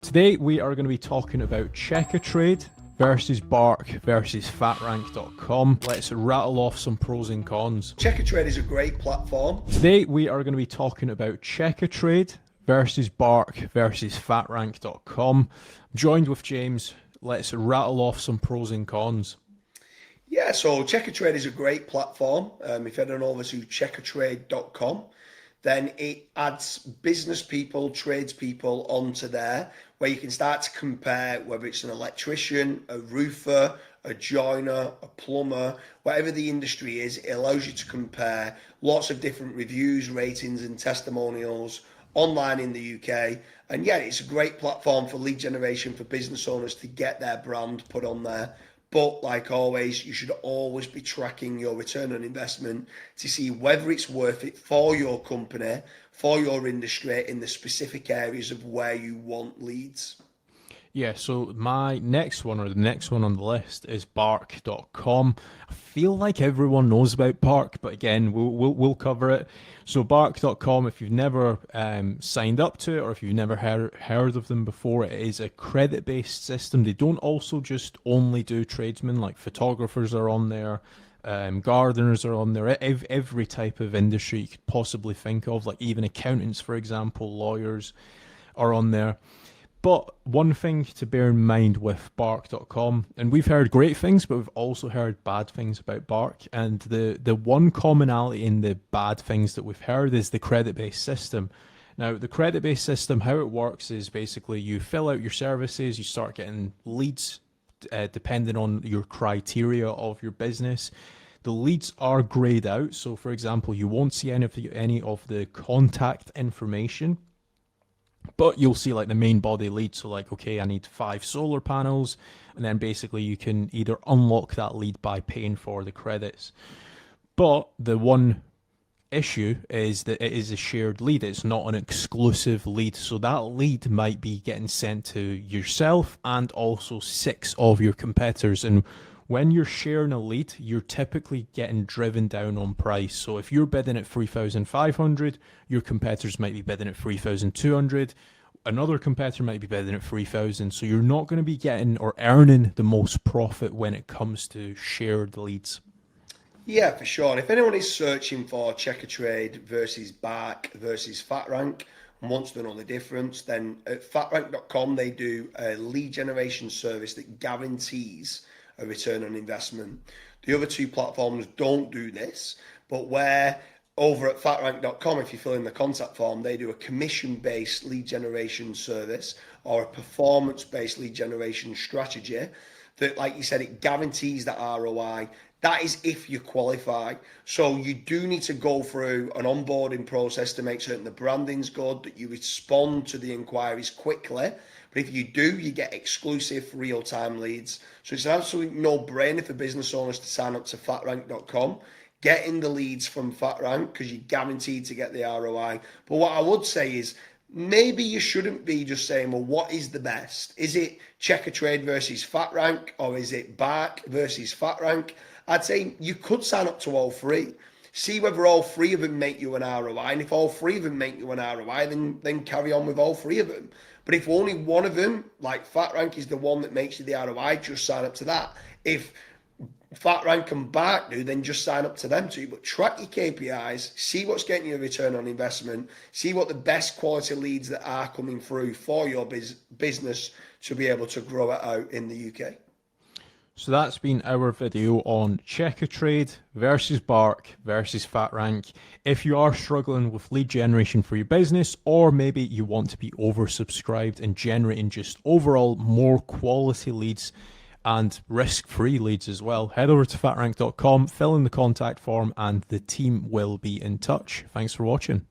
Today we are going to be talking about Checkatrade versus Bark versus FatRank.com. Let's rattle off some pros and cons. Checkatrade is a great platform. Today we are going to be talking about Checkatrade versus Bark versus FatRank.com. I'm joined with James. Let's rattle off some pros and cons. Yeah, so Checkatrade is a great platform. If you head on over to checkatrade.com, then it adds business people, tradespeople onto there, where you can start to compare whether it's an electrician, a roofer, a joiner, a plumber, whatever the industry is. It allows you to compare lots of different reviews, ratings, and testimonials online in the UK. And yeah, it's a great platform for lead generation for business owners to get their brand put on there. But like always, you should always be tracking your return on investment to see whether it's worth it for your company, for your industry, in the specific areas of where you want leads. Yeah, so my next one, or the next one on the list, is Bark.com. I feel like everyone knows about Bark, but again, we'll cover it. So Bark.com, if you've never signed up to it, or if you've never heard of them before, it is a credit-based system. They don't also just only do tradesmen, like photographers are on there, gardeners are on there, every type of industry you could possibly think of, like even accountants, for example, lawyers are on there. But one thing to bear in mind with Bark.com, and we've heard great things, but we've also heard bad things about Bark. And the one commonality in the bad things that we've heard is the credit-based system. Now, the credit-based system, how it works is basically you fill out your services, you start getting leads depending on your criteria of your business. The leads are grayed out. So, for example, you won't see any of the contact information, but you'll see like the main body lead. So like, okay, I need 5 solar panels. And then basically you can either unlock that lead by paying for the credits. But the one issue is that it is a shared lead. It's not an exclusive lead. So that lead might be getting sent to yourself and also 6 of your competitors. And when you're sharing a lead, you're typically getting driven down on price. So if you're bidding at 3,500, your competitors might be bidding at 3,200. Another competitor might be bidding at 3,000. So you're not going to be getting or earning the most profit when it comes to shared leads. Yeah, for sure. And if anyone is searching for Checkatrade versus Bark versus FatRank and wants to know the difference, then at FatRank.com, they do a lead generation service that guarantees a return on investment. The other 2 platforms don't do this, but where over at fatrank.com, if you fill in the contact form, they do a commission-based lead generation service or a performance-based lead generation strategy that, like you said, it guarantees that ROI. That is if you qualify. So you do need to go through an onboarding process to make certain the branding's good, that you respond to the inquiries quickly. But if you do, you get exclusive real-time leads. So it's an absolute no-brainer for business owners to sign up to fatrank.com, getting the leads from FatRank because you're guaranteed to get the ROI. But what I would say is maybe you shouldn't be just saying, well, what is the best? Is it Checkatrade versus FatRank, or is it Bark versus FatRank? I'd say you could sign up to all 3. See whether all 3 of them make you an ROI. And if all 3 of them make you an ROI, then carry on with all 3 of them. But if only one of them, like FatRank is the one that makes you the ROI, just sign up to that. If FatRank and Bark do, then just sign up to them too. But track your KPIs, see what's getting you a return on investment, see what the best quality leads that are coming through for your business to be able to grow it out in the UK. So that's been our video on Checkatrade versus Bark versus FatRank. If you are struggling with lead generation for your business, or maybe you want to be oversubscribed and generating just overall more quality leads and risk-free leads as well, head over to fatrank.com, fill in the contact form, and the team will be in touch. Thanks for watching.